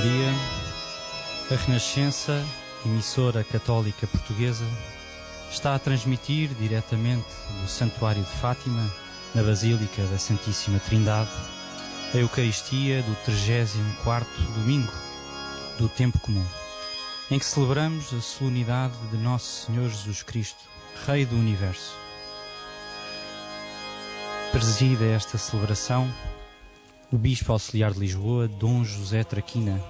dia. A Renascença, emissora católica portuguesa, está a transmitir diretamente do Santuário de Fátima, na Basílica da Santíssima Trindade, a Eucaristia do 34º domingo do Tempo Comum, em que celebramos a solenidade de Nosso Senhor Jesus Cristo, Rei do Universo. Preside esta celebração o Bispo Auxiliar de Lisboa, Dom José Traquina.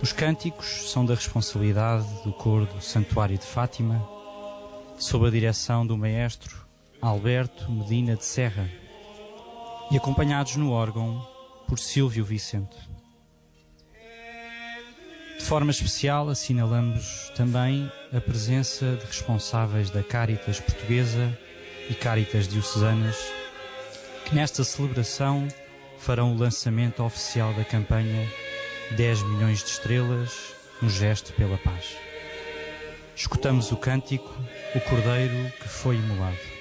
Os cânticos são da responsabilidade do coro do Santuário de Fátima, sob a direção do maestro Alberto Medina de Serra, e acompanhados no órgão por Silvio Vicente. De forma especial, assinalamos também a presença de responsáveis da Cáritas Portuguesa e Cáritas Diocesanas, que nesta celebração farão o lançamento oficial da campanha 10 milhões de estrelas, um gesto pela paz. Escutamos o cântico, o Cordeiro que foi imolado.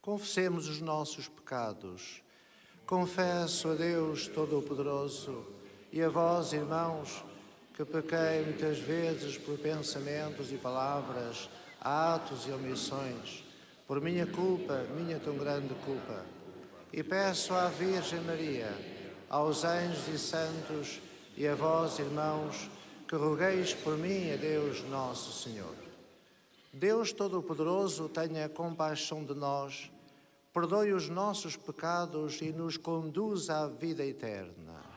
Confessemos os nossos pecados. Confesso a Deus Todo-Poderoso e a vós, irmãos, que pequei muitas vezes por pensamentos e palavras, atos e omissões, por minha culpa, minha tão grande culpa. E peço à Virgem Maria, aos anjos e santos e a vós, irmãos, que rogueis por mim a Deus Nosso Senhor. Deus Todo-Poderoso tenha compaixão de nós, perdoe os nossos pecados e nos conduza à vida eterna.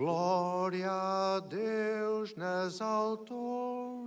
Glória a Deus nas alturas.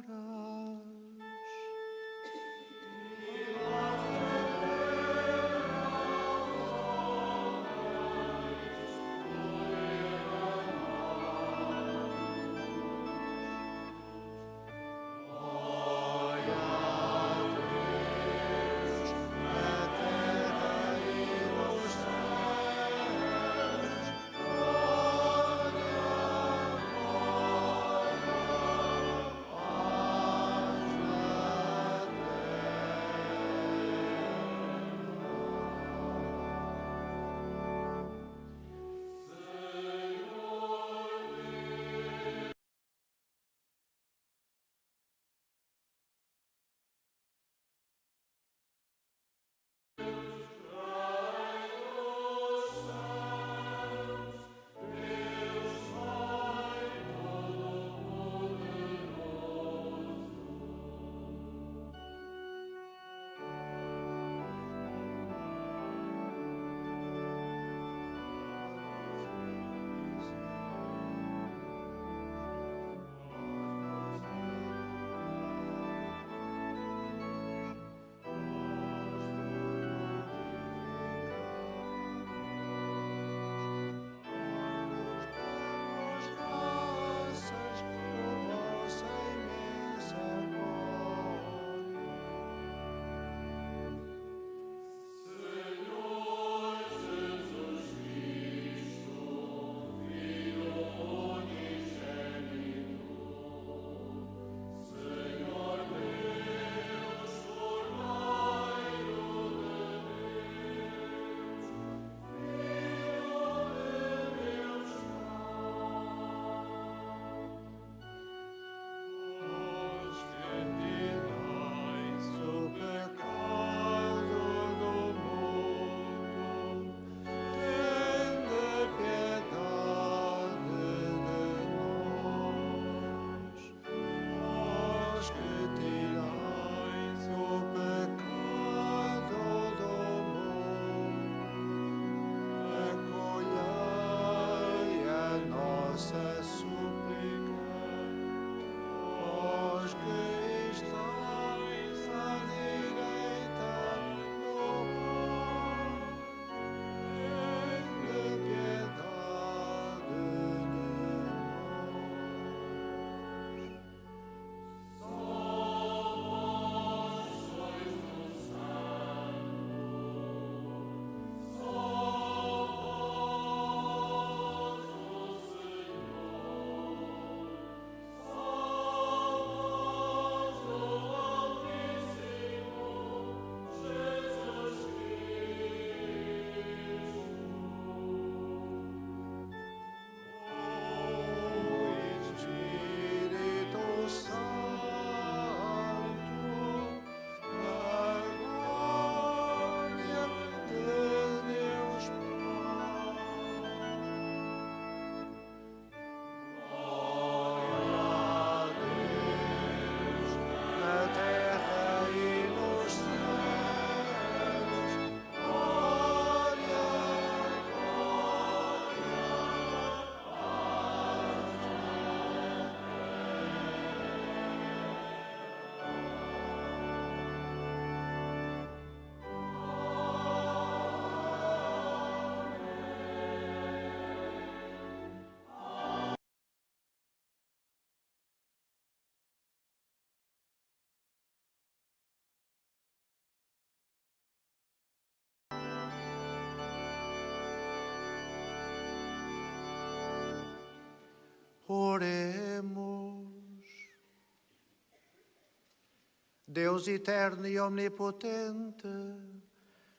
Deus eterno e omnipotente,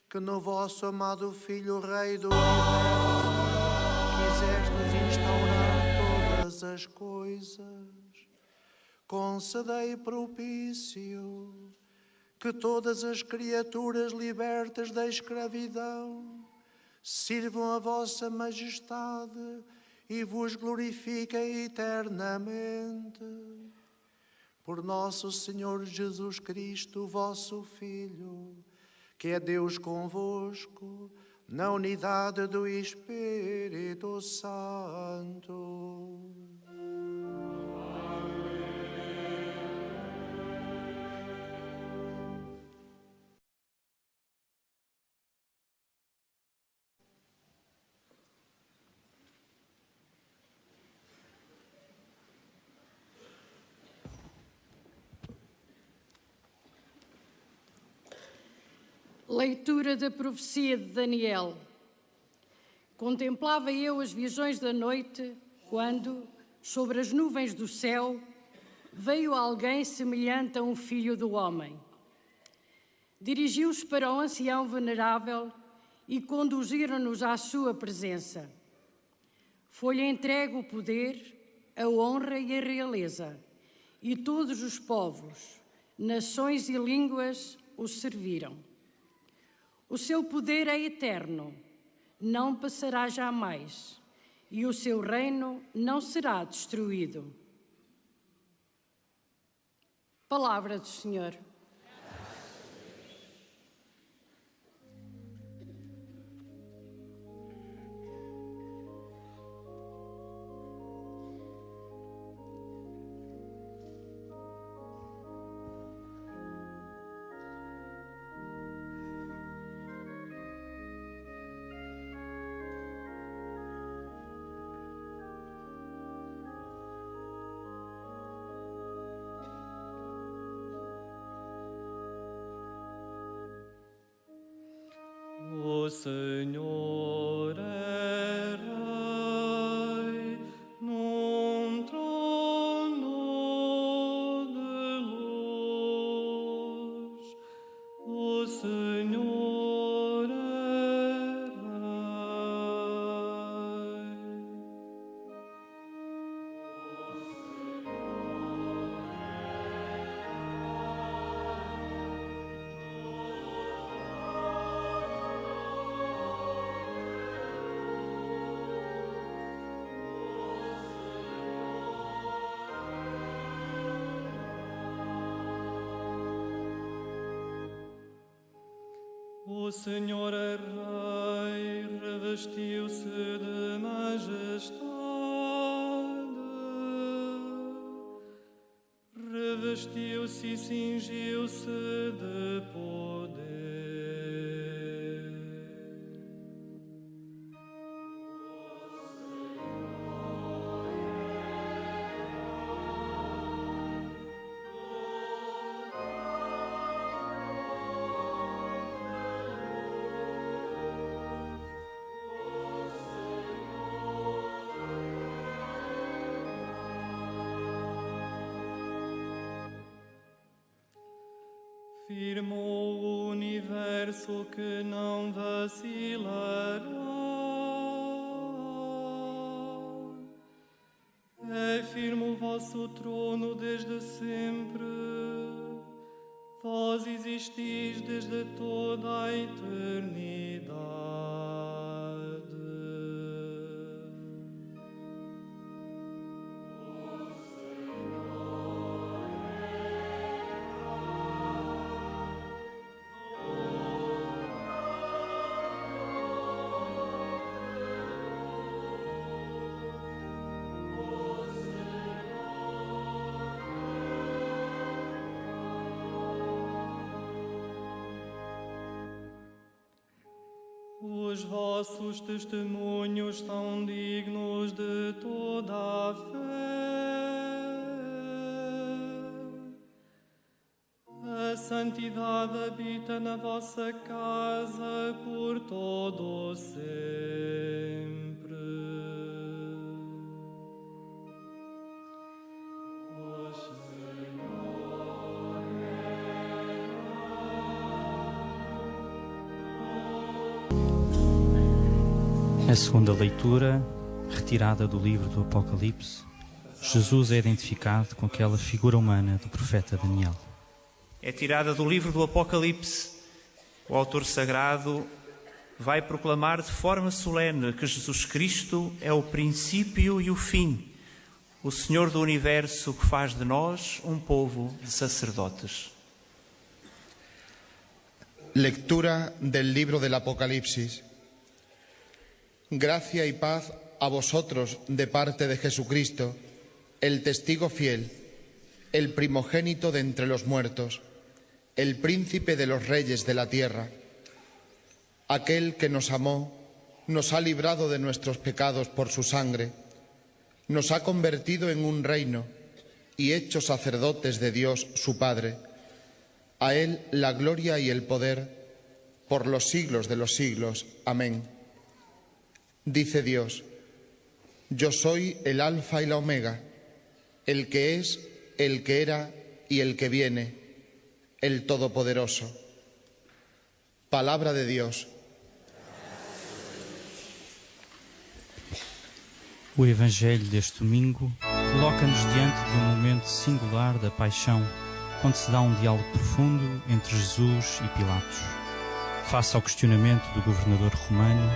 que no vosso amado Filho, Rei do Universo, quisestes instaurar todas as coisas, concedei propício que todas as criaturas libertas da escravidão sirvam a vossa majestade e vos glorifiquem eternamente. Por nosso Senhor Jesus Cristo, vosso Filho, que é Deus convosco, na unidade do Espírito Santo. Leitura da profecia de Daniel. Contemplava eu as visões da noite, quando, sobre as nuvens do céu, veio alguém semelhante a um filho do homem. Dirigiu-se para o ancião venerável e conduziram-nos à sua presença. Foi-lhe entregue o poder, a honra e a realeza, e todos os povos, nações e línguas o serviram. O seu poder é eterno, não passará jamais, e o seu reino não será destruído. Palavra do Senhor. O Senhor é Rei num trono de luz. O Senhor é O Senhor é Rei, revestiu-se de majestade, revestiu-se e cingiu-se de poder. Firmou o universo que não vacilará. É firme o vosso trono desde sempre. Vós existis desde toda a eternidade. Os vossos testemunhos são dignos de toda a fé. A santidade habita na vossa casa por todo o sempre. O Senhor é Na segunda leitura, retirada do livro do Apocalipse, Jesus é identificado com aquela figura humana do profeta Daniel. É tirada do livro do Apocalipse. O autor sagrado vai proclamar de forma solene que Jesus Cristo é o princípio e o fim, o Senhor do Universo que faz de nós um povo de sacerdotes. Lectura del libro del Apocalipsis. Gracia y paz a vosotros de parte de Jesucristo, el testigo fiel, el primogénito de entre los muertos, el príncipe de los reyes de la tierra. Aquel que nos amó, nos ha librado de nuestros pecados por su sangre, nos ha convertido en un reino y hecho sacerdotes de Dios su Padre. A Él la gloria y el poder por los siglos de los siglos. Amén. Dice Dios: yo soy el Alfa y la Omega, el que es, el que era y el que viene, el Todopoderoso. Palabra de Dios. O Evangelho deste domingo coloca-nos diante de um momento singular da paixão, onde se dá um diálogo profundo entre Jesus e Pilatos. Face ao questionamento do governador romano,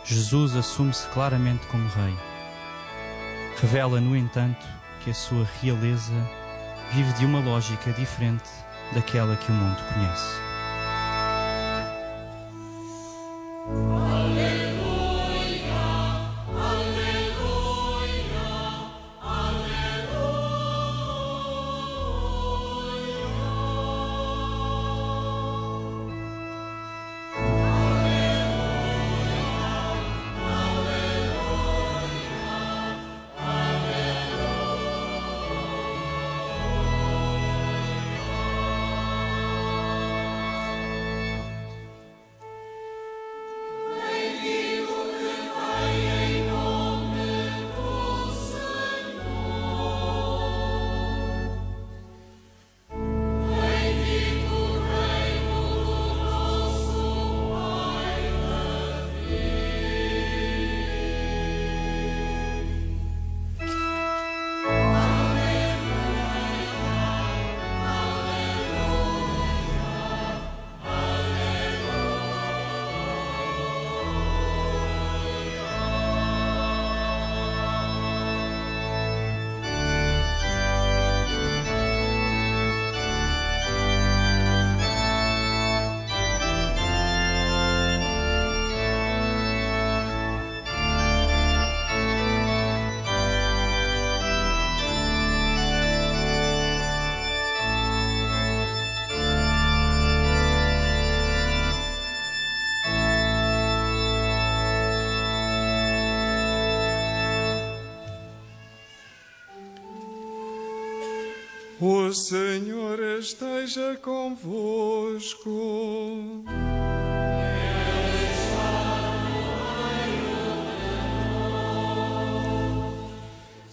Jesus assume-se claramente como rei. Revela, no entanto, que a sua realeza vive de uma lógica diferente daquela que o mundo conhece. O Senhor esteja convosco.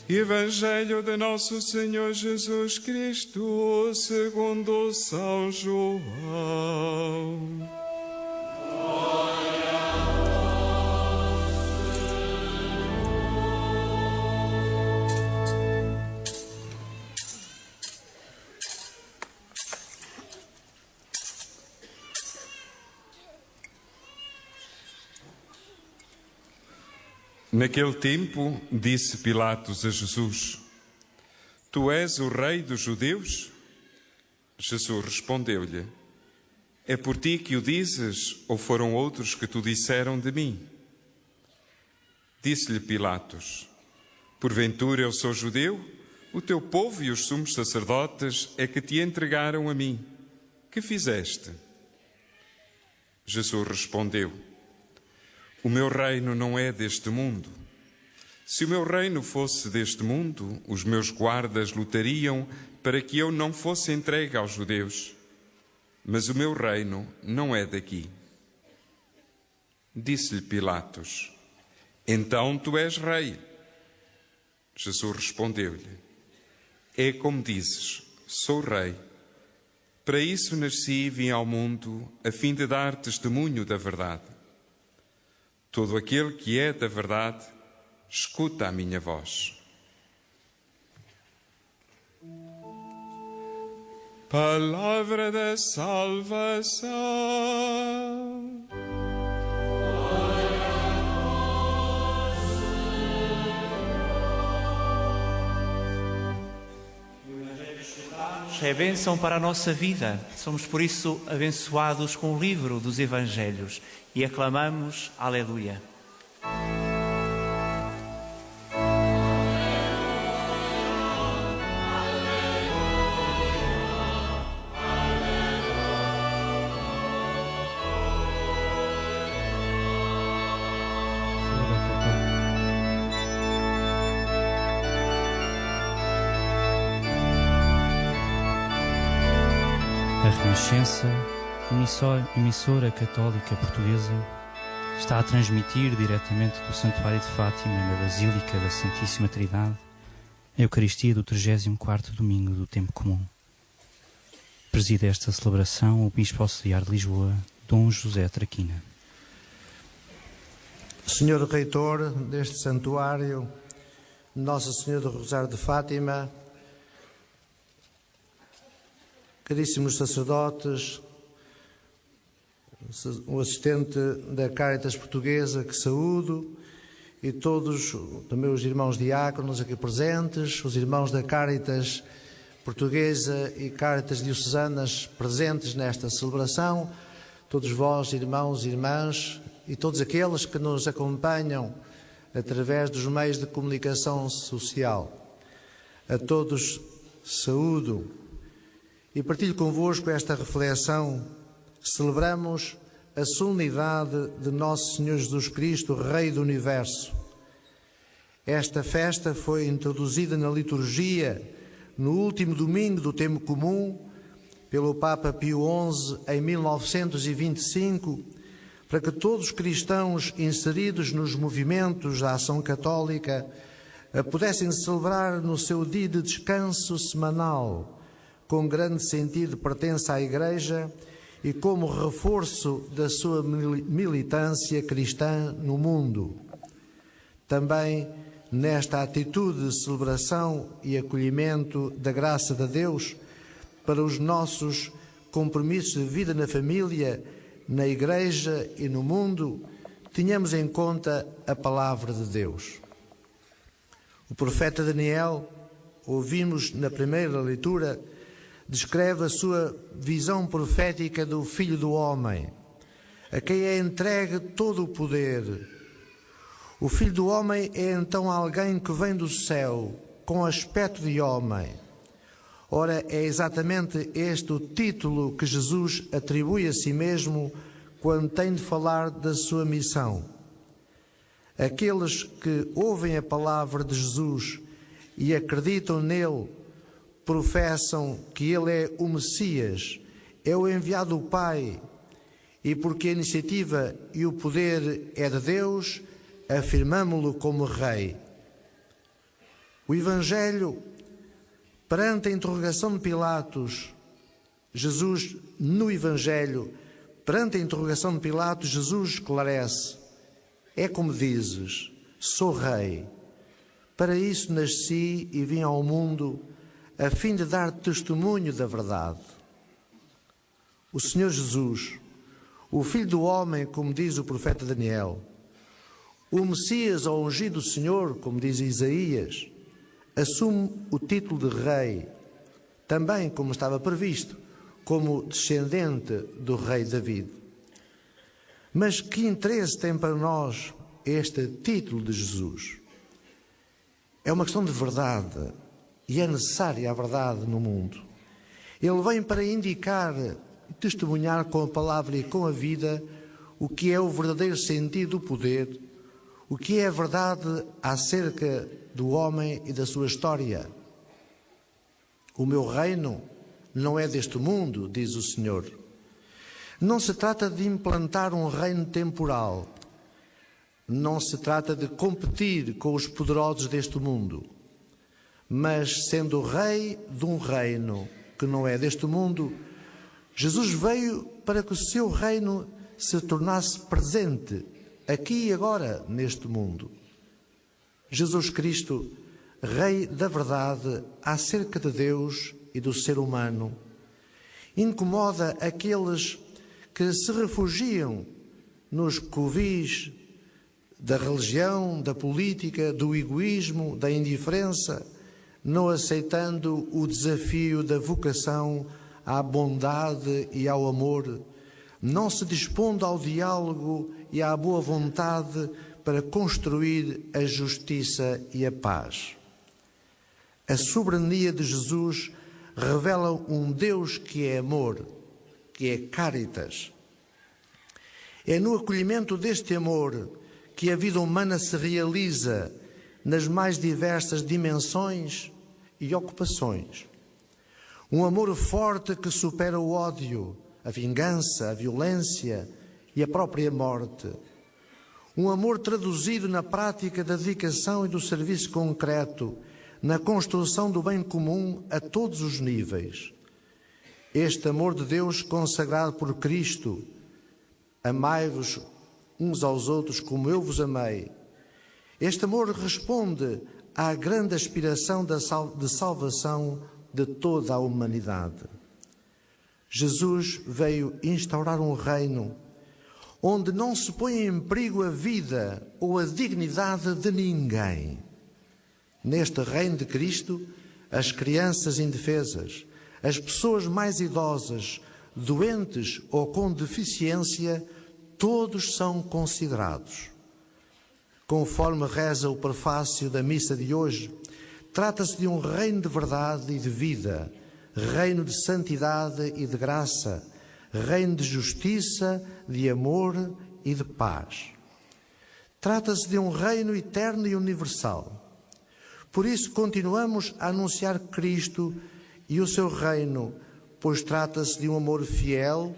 Evangelho de nosso Senhor Jesus Cristo, segundo São João. Naquele tempo, disse Pilatos a Jesus: Tu és o rei dos judeus? Jesus respondeu-lhe: É por ti que o dizes, ou foram outros que tu disseram de mim? Disse-lhe Pilatos: Porventura eu sou judeu? O teu povo e os sumos sacerdotes é que te entregaram a mim. Que fizeste? Jesus respondeu: O meu reino não é deste mundo. Se o meu reino fosse deste mundo, os meus guardas lutariam para que eu não fosse entregue aos judeus. Mas o meu reino não é daqui. Disse-lhe Pilatos: Então tu és rei. Jesus respondeu-lhe: É como dizes, sou rei. Para isso nasci e vim ao mundo, a fim de dar testemunho da verdade. Todo aquele que é da verdade, escuta a minha voz. Palavra da salvação. É bênção para a nossa vida. Somos, por isso, abençoados com o livro dos Evangelhos e aclamamos Aleluia. A Renascença, emissora católica portuguesa, está a transmitir diretamente do Santuário de Fátima, na Basílica da Santíssima Trindade, a Eucaristia do 34º domingo do Tempo Comum. Preside esta celebração o Bispo Auxiliar de Lisboa, Dom José Traquina. Senhor Reitor deste santuário, Nossa Senhora do Rosário de Fátima, caríssimos sacerdotes, o assistente da Caritas Portuguesa, que saúdo, e todos também os irmãos diáconos aqui presentes, os irmãos da Caritas Portuguesa e Caritas Diocesanas presentes nesta celebração, todos vós, irmãos e irmãs, e todos aqueles que nos acompanham através dos meios de comunicação social. A todos saúdo. E partilho convosco esta reflexão. Celebramos a solenidade de Nosso Senhor Jesus Cristo, Rei do Universo. Esta festa foi introduzida na liturgia no último domingo do Tempo Comum pelo Papa Pio XI em 1925, para que todos os cristãos inseridos nos movimentos da ação católica a pudessem celebrar no seu dia de descanso semanal, com grande sentido de pertença à Igreja e como reforço da sua militância cristã no mundo. Também nesta atitude de celebração e acolhimento da graça de Deus para os nossos compromissos de vida na família, na Igreja e no mundo, tenhamos em conta a palavra de Deus. O profeta Daniel, ouvimos na primeira leitura, descreve a sua visão profética do Filho do Homem, a quem é entregue todo o poder. O Filho do Homem é então alguém que vem do céu, com aspecto de homem. Ora, é exatamente este o título que Jesus atribui a si mesmo quando tem de falar da sua missão. Aqueles que ouvem a palavra de Jesus e acreditam nele, professam que ele é o Messias, é o enviado do Pai, e porque a iniciativa e o poder é de Deus, afirmamo-lo como Rei. O Evangelho, perante a interrogação de Pilatos, Jesus, no Evangelho, perante a interrogação de Pilatos, Jesus esclarece: é como dizes, sou Rei. Para isso nasci e vim ao mundo, a fim de dar testemunho da verdade. O Senhor Jesus, o Filho do Homem, como diz o profeta Daniel, o Messias ou ungido Senhor, como diz Isaías, assume o título de Rei, também como estava previsto, como descendente do rei David. Mas que interesse tem para nós este título de Jesus? É uma questão de verdade. E é necessária a verdade no mundo. Ele vem para indicar e testemunhar com a palavra e com a vida o que é o verdadeiro sentido do poder, o que é a verdade acerca do homem e da sua história. O meu reino não é deste mundo, diz o Senhor. Não se trata de implantar um reino temporal. Não se trata de competir com os poderosos deste mundo. Mas, sendo o rei de um reino que não é deste mundo, Jesus veio para que o seu reino se tornasse presente aqui e agora neste mundo. Jesus Cristo, Rei da verdade acerca de Deus e do ser humano, incomoda aqueles que se refugiam nos covis da religião, da política, do egoísmo, da indiferença, não aceitando o desafio da vocação à bondade e ao amor, não se dispondo ao diálogo e à boa vontade para construir a justiça e a paz. A soberania de Jesus revela um Deus que é amor, que é caritas. É no acolhimento deste amor que a vida humana se realiza nas mais diversas dimensões e ocupações. Um amor forte que supera o ódio, a vingança, a violência e a própria morte. Um amor traduzido na prática da dedicação e do serviço concreto, na construção do bem comum a todos os níveis. Este amor de Deus consagrado por Cristo, amai-vos uns aos outros como eu vos amei. Este amor responde à grande aspiração de salvação de toda a humanidade. Jesus veio instaurar um reino onde não se põe em perigo a vida ou a dignidade de ninguém. Neste reino de Cristo, as crianças indefesas, as pessoas mais idosas, doentes ou com deficiência, todos são considerados. Conforme reza o prefácio da missa de hoje, trata-se de um reino de verdade e de vida, reino de santidade e de graça, reino de justiça, de amor e de paz. Trata-se de um reino eterno e universal. Por isso continuamos a anunciar Cristo e o seu reino, pois trata-se de um amor fiel,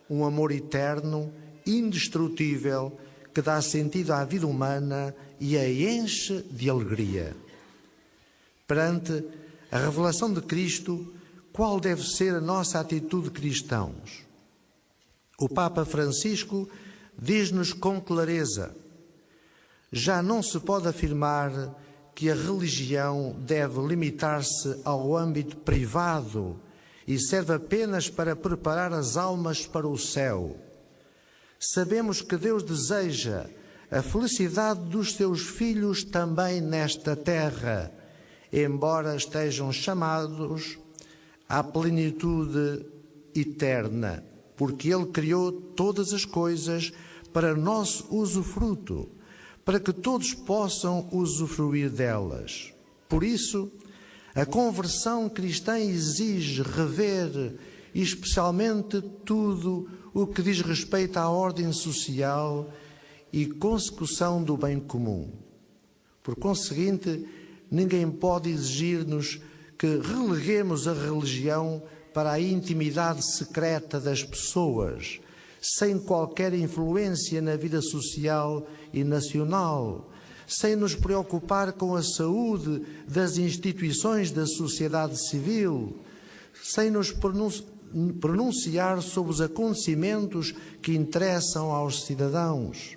um amor eterno, indestrutível, que dá sentido à vida humana e a enche de alegria. Perante a revelação de Cristo, qual deve ser a nossa atitude de cristãos? O Papa Francisco diz-nos com clareza: já não se pode afirmar que a religião deve limitar-se ao âmbito privado e serve apenas para preparar as almas para o céu. Sabemos que Deus deseja a felicidade dos seus filhos também nesta terra, embora estejam chamados à plenitude eterna, porque Ele criou todas as coisas para nosso usufruto, para que todos possam usufruir delas. Por isso, a conversão cristã exige rever, especialmente, tudo o que diz respeito à ordem social e consecução do bem comum. Por conseguinte, ninguém pode exigir-nos que releguemos a religião para a intimidade secreta das pessoas, sem qualquer influência na vida social e nacional, sem nos preocupar com a saúde das instituições da sociedade civil, sem nos pronunciar sobre os acontecimentos que interessam aos cidadãos.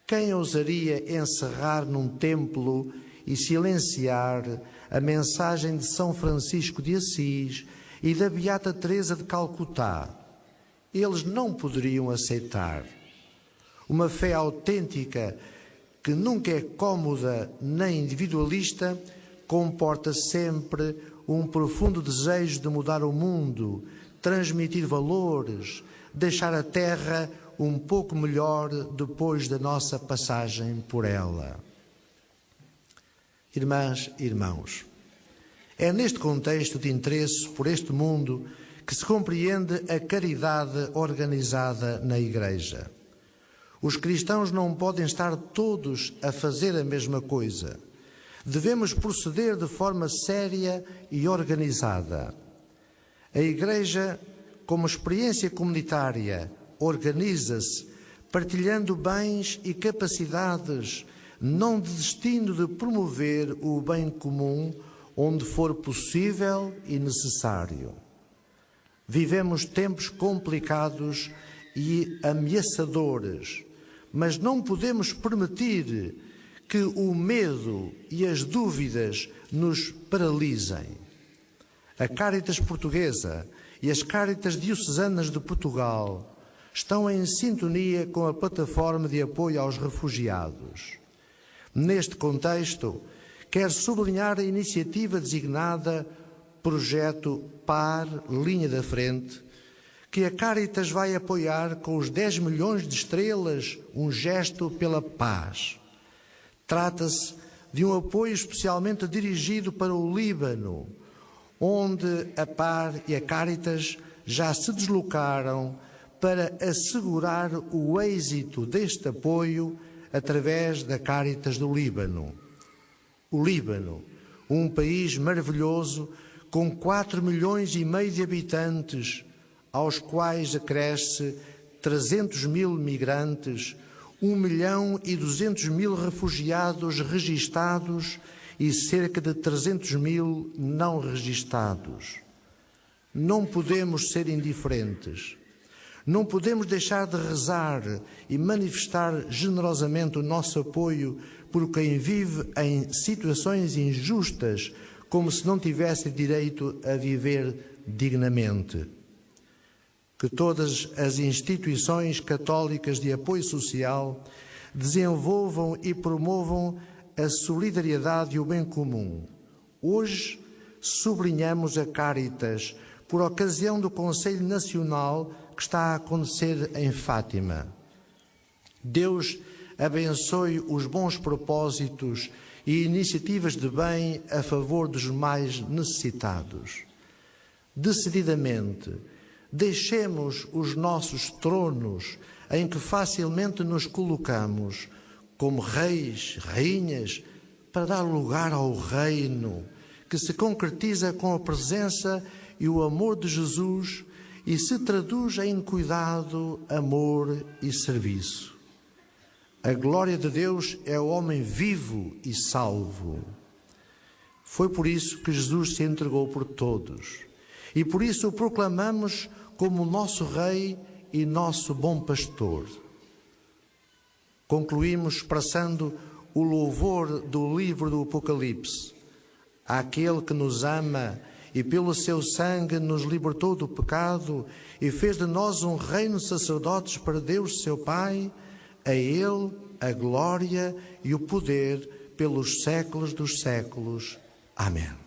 Quem ousaria encerrar num templo e silenciar a mensagem de São Francisco de Assis e da Beata Teresa de Calcutá? Eles não poderiam aceitar. Uma fé autêntica, que nunca é cômoda nem individualista, comporta sempre um profundo desejo de mudar o mundo, transmitir valores, deixar a Terra um pouco melhor depois da nossa passagem por ela. Irmãs e irmãos, é neste contexto de interesse por este mundo que se compreende a caridade organizada na Igreja. Os cristãos não podem estar todos a fazer a mesma coisa. Devemos proceder de forma séria e organizada. A Igreja, como experiência comunitária, organiza-se, partilhando bens e capacidades, não desistindo de promover o bem comum onde for possível e necessário. Vivemos tempos complicados e ameaçadores, mas não podemos permitir que o medo e as dúvidas nos paralisem. A Cáritas Portuguesa e as Cáritas Diocesanas de Portugal estão em sintonia com a plataforma de apoio aos refugiados. Neste contexto, quero sublinhar a iniciativa designada Projeto PAR Linha da Frente, que a Cáritas vai apoiar com os 10 milhões de estrelas, um gesto pela paz. Trata-se de um apoio especialmente dirigido para o Líbano, onde a PAR e a Cáritas já se deslocaram para assegurar o êxito deste apoio através da Cáritas do Líbano. O Líbano, um país maravilhoso com 4,5 milhões de habitantes, aos quais acresce 300.000 migrantes, 1.200.000 refugiados registados e cerca de 300.000 não registados. Não podemos ser indiferentes. Não podemos deixar de rezar e manifestar generosamente o nosso apoio por quem vive em situações injustas, como se não tivesse direito a viver dignamente. Que todas as instituições católicas de apoio social desenvolvam e promovam a solidariedade e o bem comum. Hoje sublinhamos a Cáritas por ocasião do Conselho Nacional que está a acontecer em Fátima. Deus abençoe os bons propósitos e iniciativas de bem a favor dos mais necessitados. Decididamente, deixemos os nossos tronos em que facilmente nos colocamos como reis, rainhas, para dar lugar ao reino que se concretiza com a presença e o amor de Jesus e se traduz em cuidado, amor e serviço. A glória de Deus é o homem vivo e salvo. Foi por isso que Jesus se entregou por todos e por isso o proclamamos como nosso Rei e nosso bom pastor. Concluímos expressando o louvor do livro do Apocalipse, àquele que nos ama e pelo seu sangue nos libertou do pecado e fez de nós um reino de sacerdotes para Deus seu Pai, a Ele a glória e o poder pelos séculos dos séculos. Amém.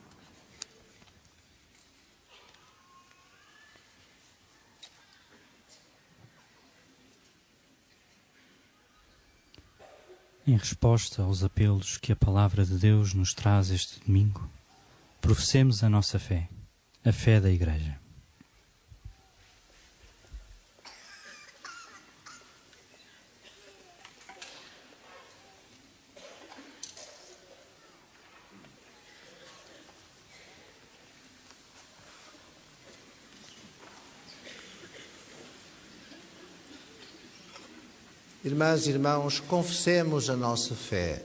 Em resposta aos apelos que a Palavra de Deus nos traz este domingo, professemos a nossa fé, a fé da Igreja. Irmãs e irmãos, confessemos a nossa fé.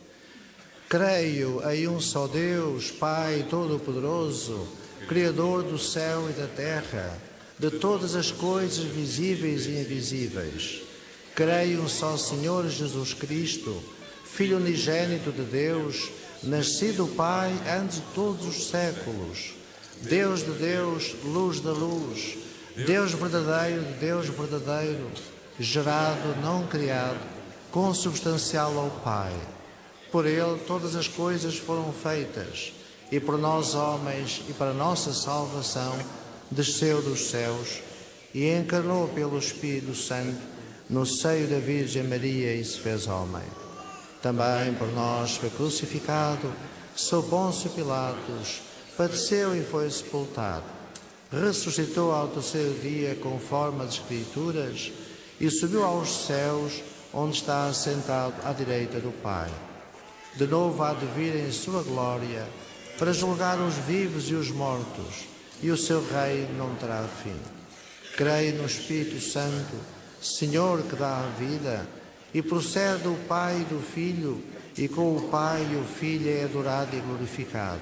Creio em um só Deus, Pai Todo-Poderoso, Criador do céu e da terra, de todas as coisas visíveis e invisíveis. Creio em um só Senhor Jesus Cristo, Filho unigênito de Deus, nascido Pai antes de todos os séculos, Deus de Deus, luz da luz, Deus verdadeiro de Deus verdadeiro, gerado, não criado, consubstancial ao Pai. Por Ele todas as coisas foram feitas, e por nós homens e para nossa salvação desceu dos céus e encarnou pelo Espírito Santo no seio da Virgem Maria e se fez homem. Também por nós foi crucificado, sob Pôncio Pilatos, padeceu e foi sepultado. Ressuscitou ao terceiro dia conforme as Escrituras e subiu aos céus, onde está assentado à direita do Pai. De novo há de vir em sua glória, para julgar os vivos e os mortos, e o seu reino não terá fim. Creio no Espírito Santo, Senhor que dá a vida, e procede do Pai e do Filho, e com o Pai e o Filho é adorado e glorificado.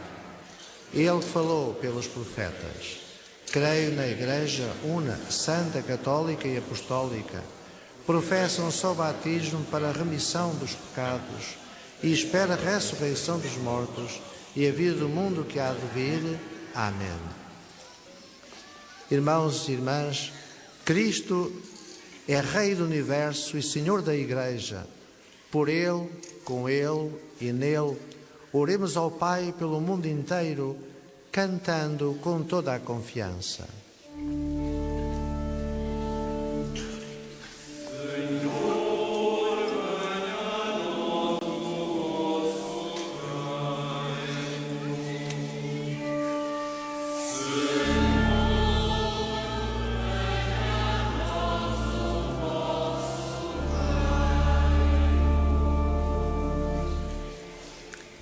Ele falou pelos profetas. Creio na Igreja una, santa, católica e apostólica. professam só batismo para a remissão dos pecados e espera a ressurreição dos mortos e a vida do mundo que há de vir. Amém. Irmãos e irmãs, Cristo é Rei do Universo e Senhor da Igreja. Por Ele, com Ele e nele, oremos ao Pai pelo mundo inteiro, cantando com toda a confiança.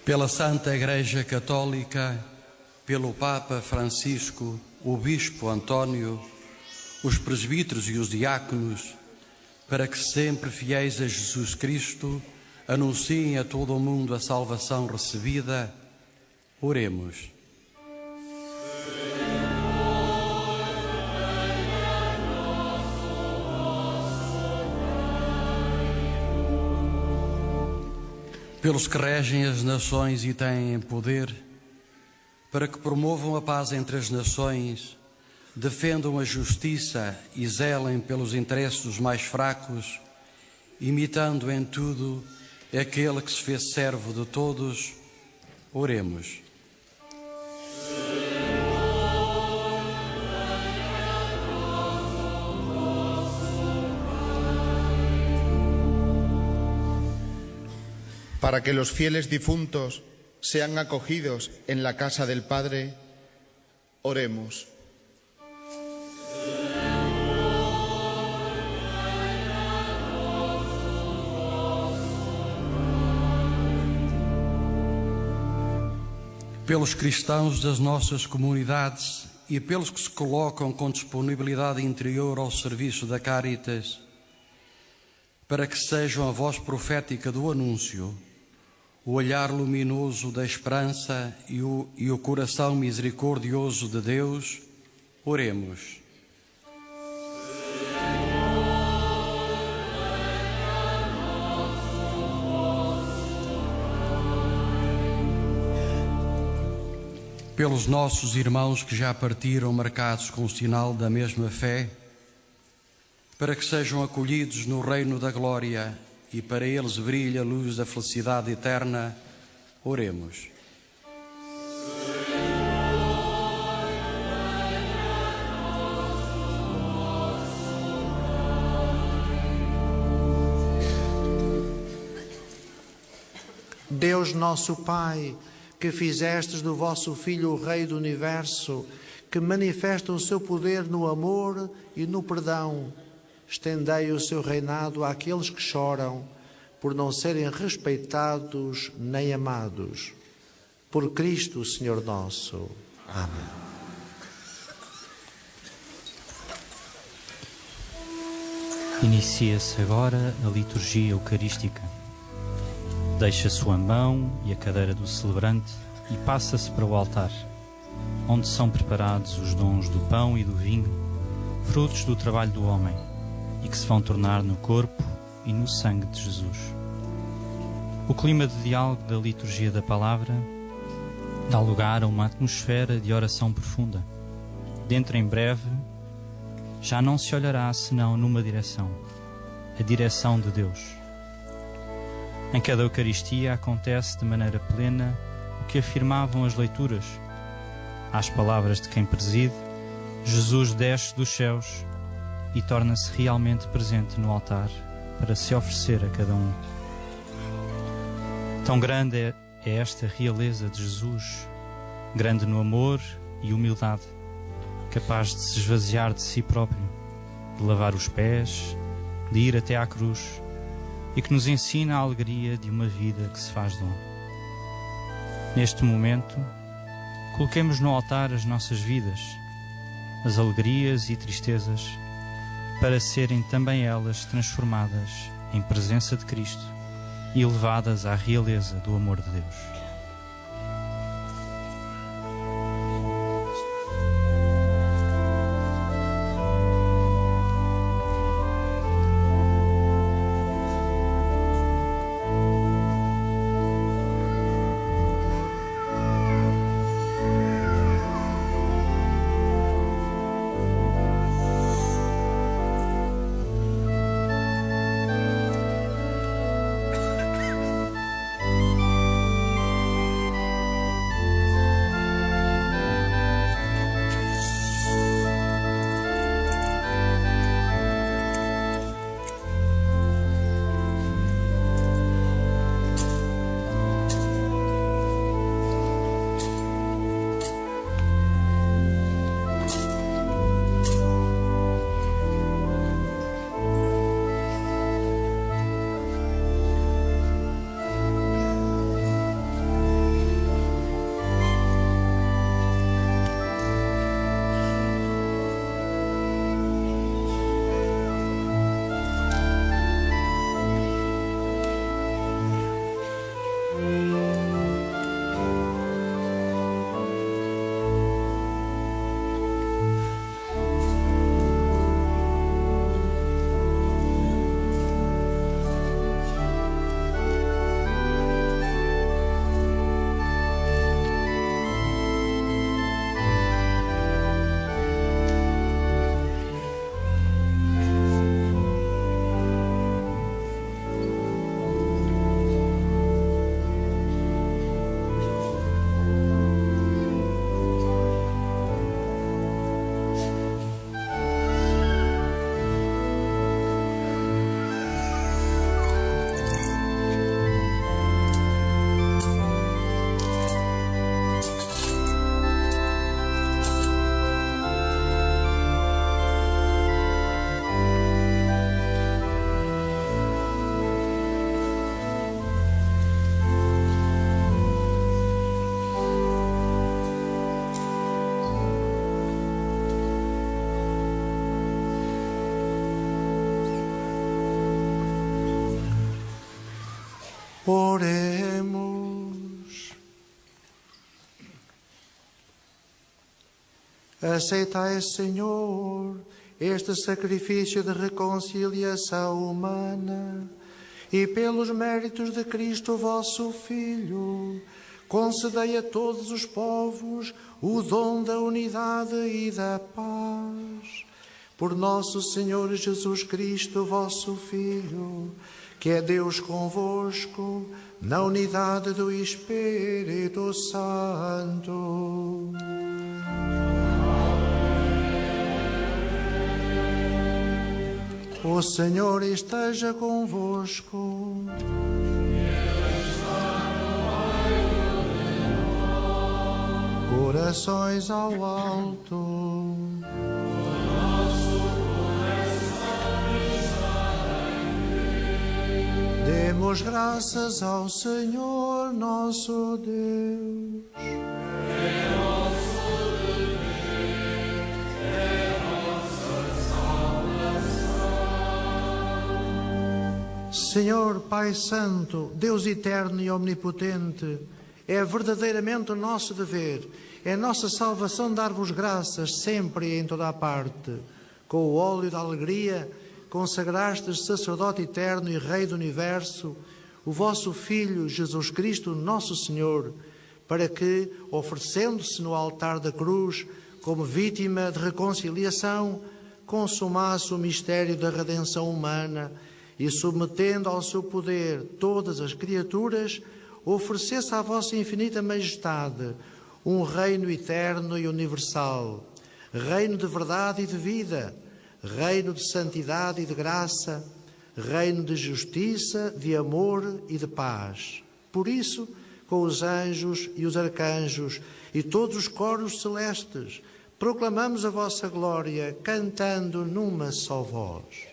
Pela Santa Igreja Católica, pelo Papa Francisco, o Bispo António, os presbíteros e os diáconos, para que sempre fiéis a Jesus Cristo, anunciem a todo o mundo a salvação recebida, oremos. Pelos que regem as nações e têm poder, para que promovam a paz entre as nações, defendam a justiça e zelem pelos interesses dos mais fracos, imitando em tudo aquele que se fez servo de todos, oremos. Para que los fieles difuntos sean acogidos en la casa del Padre, oremos. Pelos cristãos das nossas comunidades e pelos que se colocam com disponibilidade interior ao serviço da Caritas, para que sejam a voz profética do anúncio, o olhar luminoso da esperança e o coração misericordioso de Deus, oremos. Pelos nossos irmãos que já partiram marcados com o sinal da mesma fé, para que sejam acolhidos no reino da glória e para eles brilhe a luz da felicidade eterna, oremos. Deus nosso Pai, que fizestes do vosso Filho o Rei do Universo, que manifesta o seu poder no amor e no perdão, estendei o seu reinado àqueles que choram, por não serem respeitados nem amados. Por Cristo, Senhor nosso. Amém. Inicia-se agora a liturgia eucarística. Deixa a sua mão e a cadeira do celebrante e passa-se para o altar, onde são preparados os dons do pão e do vinho, frutos do trabalho do homem, e que se vão tornar no corpo e no sangue de Jesus. O clima de diálogo da liturgia da palavra dá lugar a uma atmosfera de oração profunda. Dentro em breve, já não se olhará senão numa direção, a direção de Deus. Em cada Eucaristia acontece de maneira plena o que afirmavam as leituras. Às palavras de quem preside, Jesus desce dos céus e torna-se realmente presente no altar para se oferecer a cada um. Tão grande é esta realeza de Jesus, grande no amor e humildade, capaz de se esvaziar de si próprio, de lavar os pés, de ir até à cruz, e que nos ensina a alegria de uma vida que se faz dom. Neste momento, coloquemos no altar as nossas vidas, as alegrias e tristezas, para serem também elas transformadas em presença de Cristo e levadas à realeza do amor de Deus. Oremos. Aceitai, Senhor, este sacrifício de reconciliação humana e pelos méritos de Cristo, vosso Filho, concedei a todos os povos o dom da unidade e da paz. Por nosso Senhor Jesus Cristo, vosso Filho, que é Deus convosco, na unidade do Espírito Santo. O Senhor esteja convosco. Corações ao alto. Demos graças ao Senhor nosso Deus. É nosso dever, é nossa salvação. Senhor Pai Santo, Deus eterno e omnipotente, é verdadeiramente o nosso dever, é nossa salvação dar-vos graças sempre e em toda a parte. Com o óleo da alegria, consagrastes sacerdote eterno e Rei do Universo, o vosso Filho, Jesus Cristo, nosso Senhor, para que, oferecendo-se no altar da cruz, como vítima de reconciliação, consumasse o mistério da redenção humana e, submetendo ao seu poder todas as criaturas, oferecesse à vossa infinita majestade um reino eterno e universal, reino de verdade e de vida, reino de santidade e de graça, reino de justiça, de amor e de paz. Por isso, com os anjos e os arcanjos e todos os coros celestes, proclamamos a vossa glória, cantando numa só voz.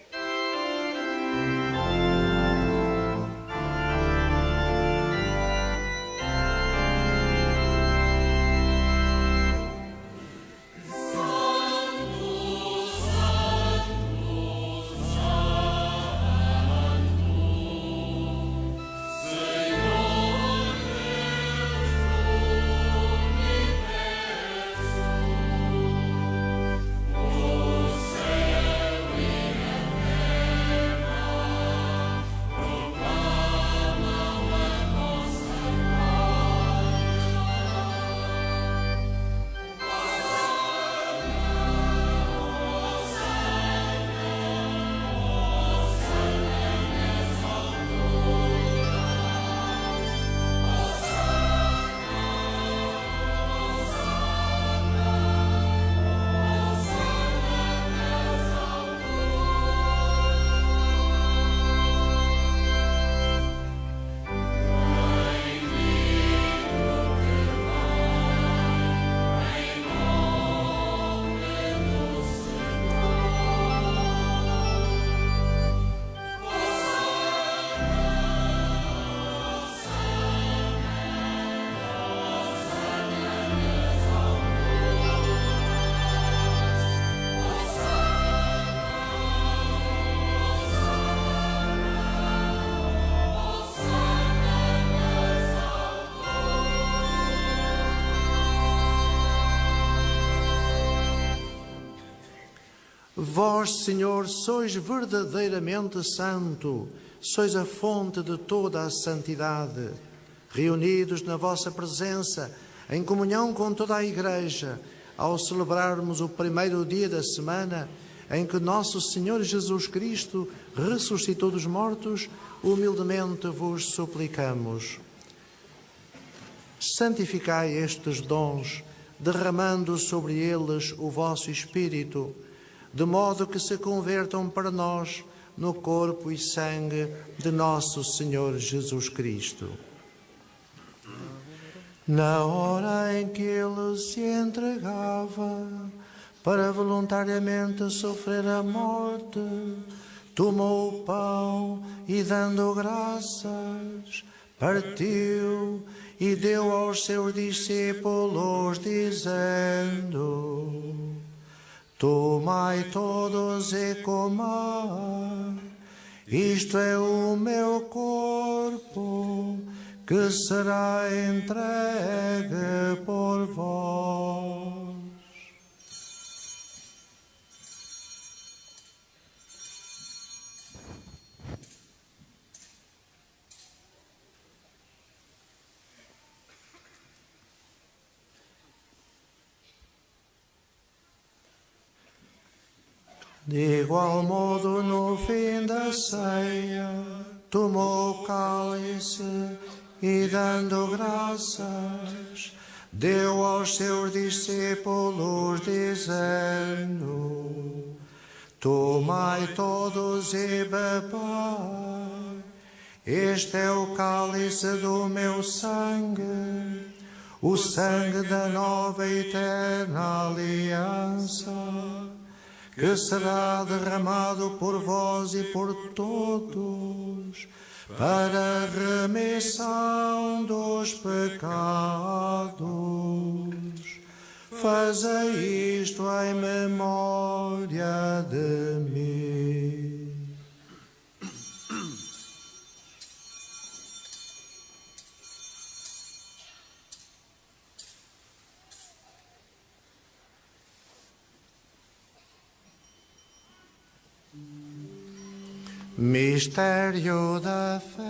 Vós, Senhor, sois verdadeiramente santo, sois a fonte de toda a santidade. Reunidos na vossa presença, em comunhão com toda a Igreja, ao celebrarmos o primeiro dia da semana, em que nosso Senhor Jesus Cristo ressuscitou dos mortos, humildemente vos suplicamos. Santificai estes dons, derramando sobre eles o vosso Espírito, de modo que se convertam para nós no corpo e sangue de nosso Senhor Jesus Cristo. Na hora em que ele se entregava para voluntariamente sofrer a morte, tomou o pão e, dando graças, partiu e deu aos seus discípulos, dizendo: Tomai todos e comai, Isto é o meu corpo, que será entregue por vós. De igual modo, no fim da ceia, tomou o cálice e, dando graças, deu aos seus discípulos, dizendo: tomai todos e bebei, este é o cálice do meu sangue, o sangue da nova e eterna aliança, que será derramado por vós e por todos, para a remissão dos pecados. Fazei isto em memória de mim. Mistério da fé.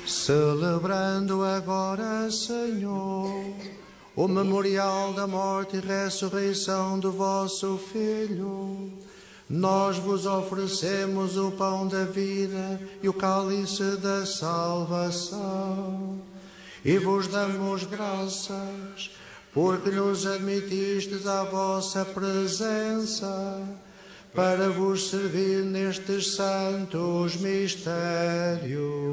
Celebrando agora, Senhor, o memorial da morte e ressurreição do vosso Filho, nós vos oferecemos o pão da vida e o cálice da salvação, e vos damos graças, porque nos admitistes à vossa presença, para vos servir nestes santos mistérios.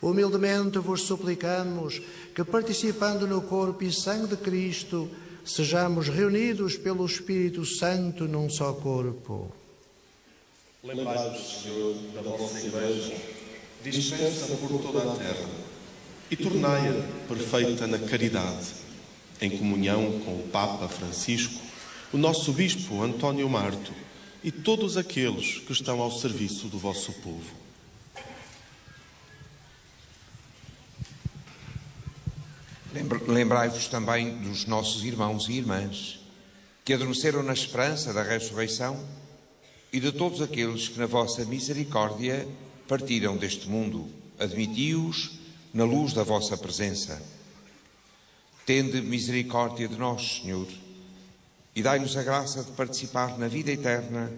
Humildemente vos suplicamos que, participando no corpo e sangue de Cristo, sejamos reunidos pelo Espírito Santo num só corpo. Lembrai-vos, Senhor, da vossa Igreja, dispersa por toda a terra, e tornai-a perfeita na caridade, em comunhão com o Papa Francisco, o nosso Bispo António Marto e todos aqueles que estão ao serviço do vosso povo. Lembrai-vos também dos nossos irmãos e irmãs que adormeceram na esperança da ressurreição e de todos aqueles que na vossa misericórdia partiram deste mundo. Admiti-os na luz da vossa presença. Tende misericórdia de nós, Senhor, e dai-nos a graça de participar na vida eterna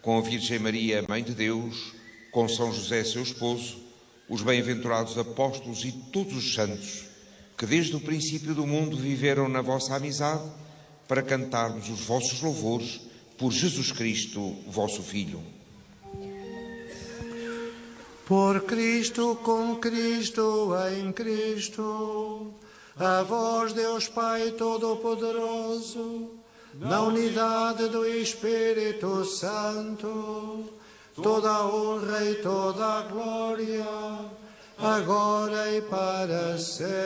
com a Virgem Maria, Mãe de Deus, com São José, seu esposo, os bem-aventurados apóstolos e todos os santos, que desde o princípio do mundo viveram na vossa amizade, para cantarmos os vossos louvores por Jesus Cristo, vosso Filho. Por Cristo, com Cristo, em Cristo, a vós, Deus Pai Todo-Poderoso, na unidade do Espírito Santo, toda a honra e toda a glória, agora e para sempre.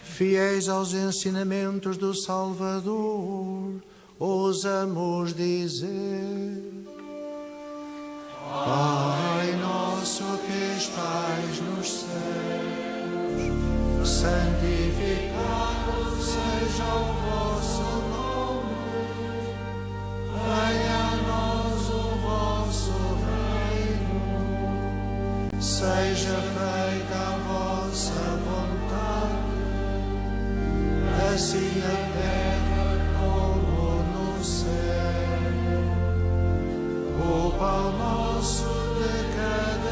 Fiéis aos ensinamentos do Salvador, ousamos dizer: Pai nosso que estais nos céus, santificado seja o vosso nome, venha a nós o vosso reino, seja feita a vossa vontade, assim na terra como no céu. O pão nosso de cada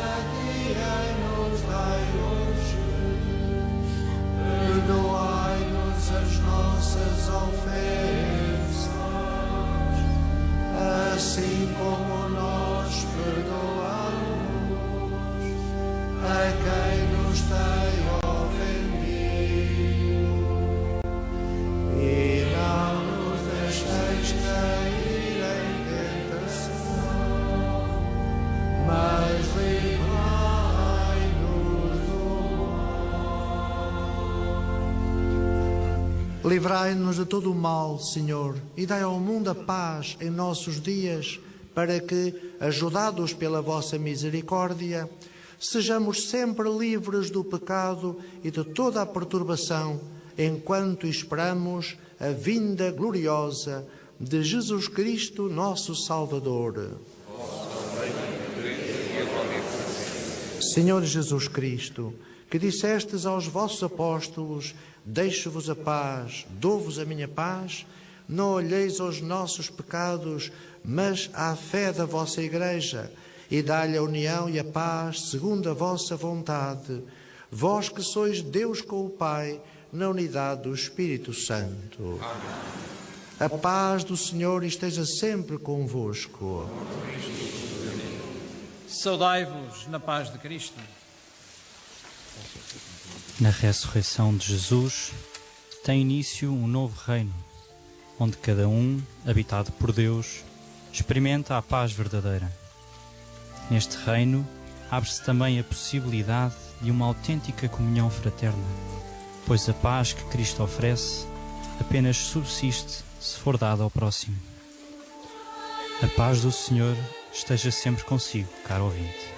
Livrai-nos de todo o mal, Senhor, e dai ao mundo a paz em nossos dias, para que, ajudados pela vossa misericórdia, sejamos sempre livres do pecado e de toda a perturbação, enquanto esperamos a vinda gloriosa de Jesus Cristo, nosso Salvador. Senhor Jesus Cristo, que dissestes aos vossos apóstolos: deixo-vos a paz, dou-vos a minha paz, não olheis aos nossos pecados, mas à fé da vossa Igreja, e dai-lhe a união e a paz segundo a vossa vontade, vós que sois Deus com o Pai, na unidade do Espírito Santo. Amém. A paz do Senhor esteja sempre convosco. Saudai-vos na paz de Cristo. Na ressurreição de Jesus tem início um novo reino, onde cada um, habitado por Deus, experimenta a paz verdadeira. Neste reino, abre-se também a possibilidade de uma autêntica comunhão fraterna, pois a paz que Cristo oferece apenas subsiste se for dada ao próximo. A paz do Senhor esteja sempre consigo, caro ouvinte.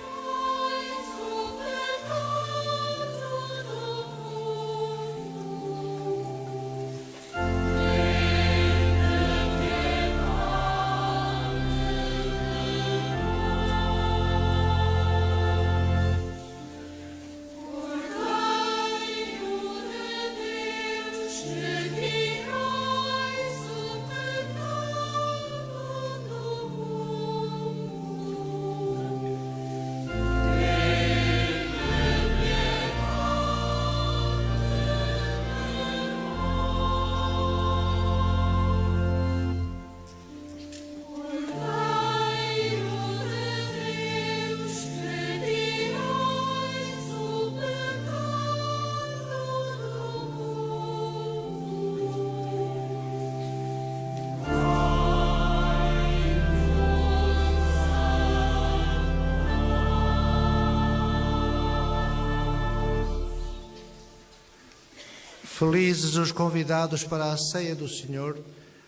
Felizes os convidados para a ceia do Senhor.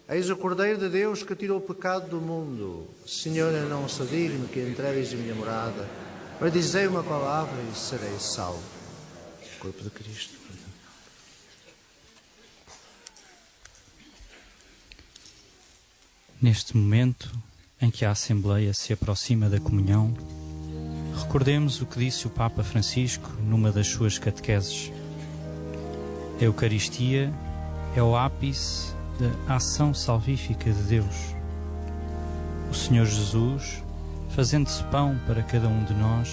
Eis o Cordeiro de Deus que tirou o pecado do mundo. Senhor, eu não sou digno que entreis em minha morada, mas dizei uma palavra e serei salvo. Corpo de Cristo. Neste momento em que a Assembleia se aproxima da comunhão, recordemos o que disse o Papa Francisco numa das suas catequeses. A Eucaristia é o ápice da ação salvífica de Deus. O Senhor Jesus, fazendo-se pão para cada um de nós,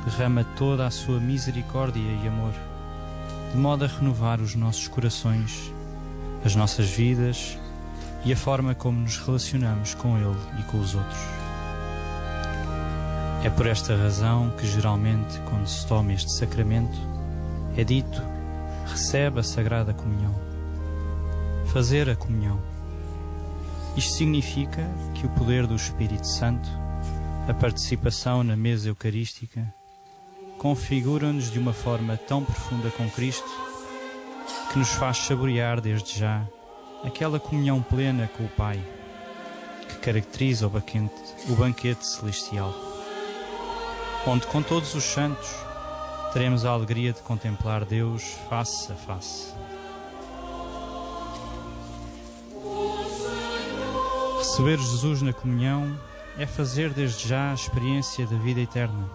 derrama toda a sua misericórdia e amor, de modo a renovar os nossos corações, as nossas vidas e a forma como nos relacionamos com Ele e com os outros. É por esta razão que, geralmente, quando se toma este sacramento, é dito: recebe a Sagrada Comunhão. Fazer a comunhão. Isto significa que o poder do Espírito Santo, a participação na mesa eucarística, configuram-nos de uma forma tão profunda com Cristo que nos faz saborear desde já aquela comunhão plena com o Pai que caracteriza o banquete celestial, onde com todos os santos teremos a alegria de contemplar Deus face a face. Receber Jesus na comunhão é fazer desde já a experiência da vida eterna.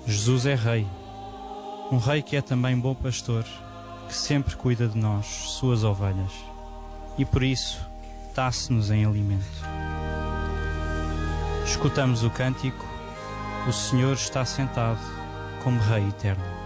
Jesus é Rei, um Rei que é também bom pastor, que sempre cuida de nós, suas ovelhas, e por isso dá-se-nos em alimento. Escutamos o cântico: o Senhor está sentado como Rei eterno.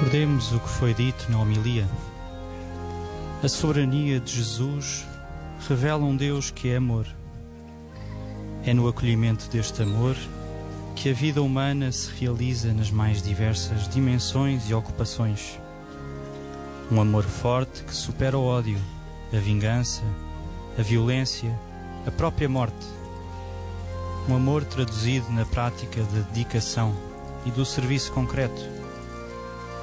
Recordemos o que foi dito na homilia. A soberania de Jesus revela um Deus que é amor. É no acolhimento deste amor que a vida humana se realiza nas mais diversas dimensões e ocupações. Um amor forte que supera o ódio, a vingança, a violência, a própria morte. Um amor traduzido na prática da dedicação e do serviço concreto,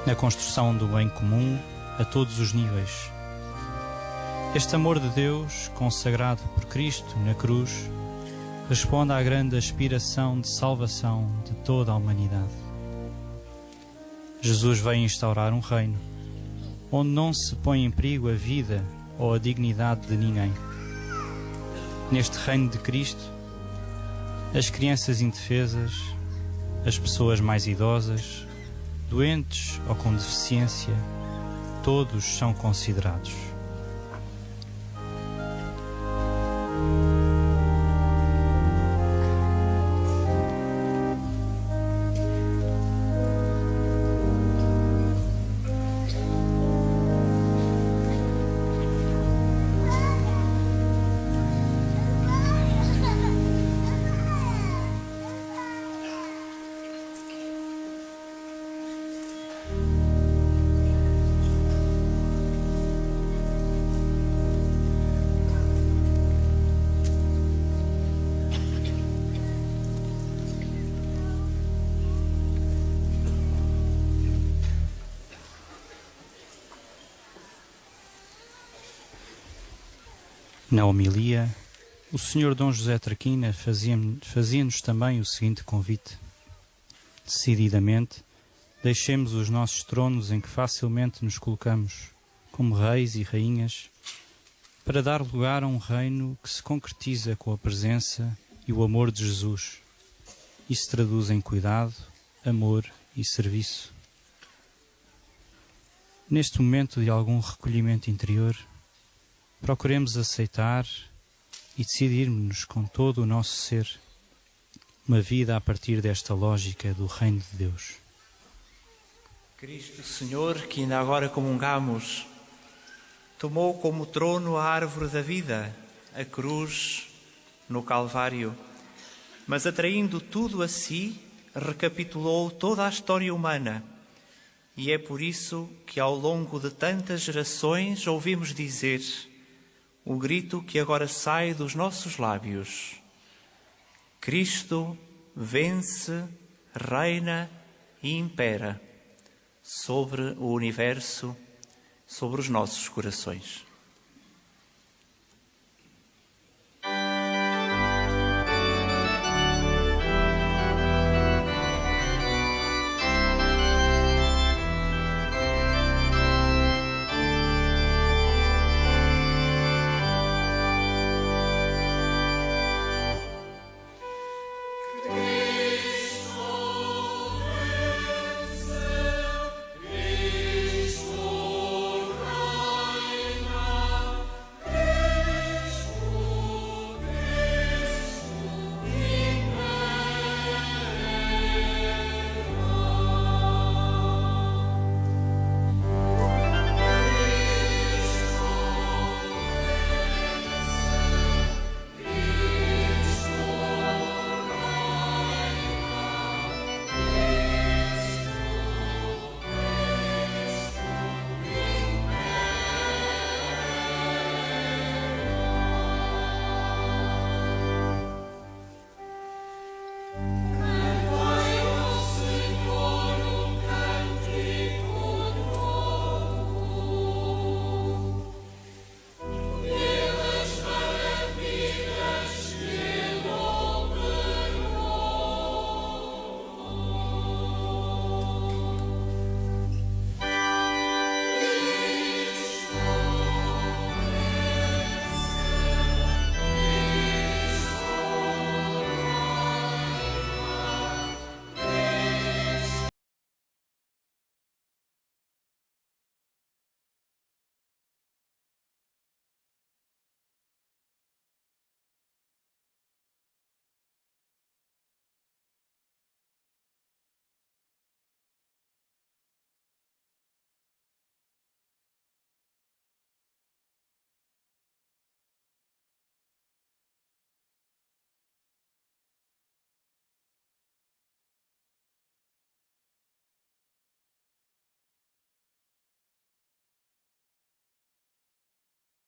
na construção do bem comum a todos os níveis. Este amor de Deus, consagrado por Cristo na cruz, responde à grande aspiração de salvação de toda a humanidade. Jesus veio instaurar um reino onde não se põe em perigo a vida ou a dignidade de ninguém. Neste reino de Cristo, as crianças indefesas, as pessoas mais idosas, doentes ou com deficiência, todos são considerados. Na homilia, o Sr. Dom José Traquina fazia-nos também o seguinte convite. Decididamente, deixemos os nossos tronos em que facilmente nos colocamos, como reis e rainhas, para dar lugar a um reino que se concretiza com a presença e o amor de Jesus e se traduz em cuidado, amor e serviço. Neste momento de algum recolhimento interior, procuremos aceitar e decidirmos-nos com todo o nosso ser uma vida a partir desta lógica do Reino de Deus. Cristo Senhor, que ainda agora comungamos, tomou como trono a árvore da vida, a cruz no Calvário, mas atraindo tudo a si, recapitulou toda a história humana. E é por isso que ao longo de tantas gerações ouvimos dizer o grito que agora sai dos nossos lábios: Cristo vence, reina e impera sobre o universo, sobre os nossos corações.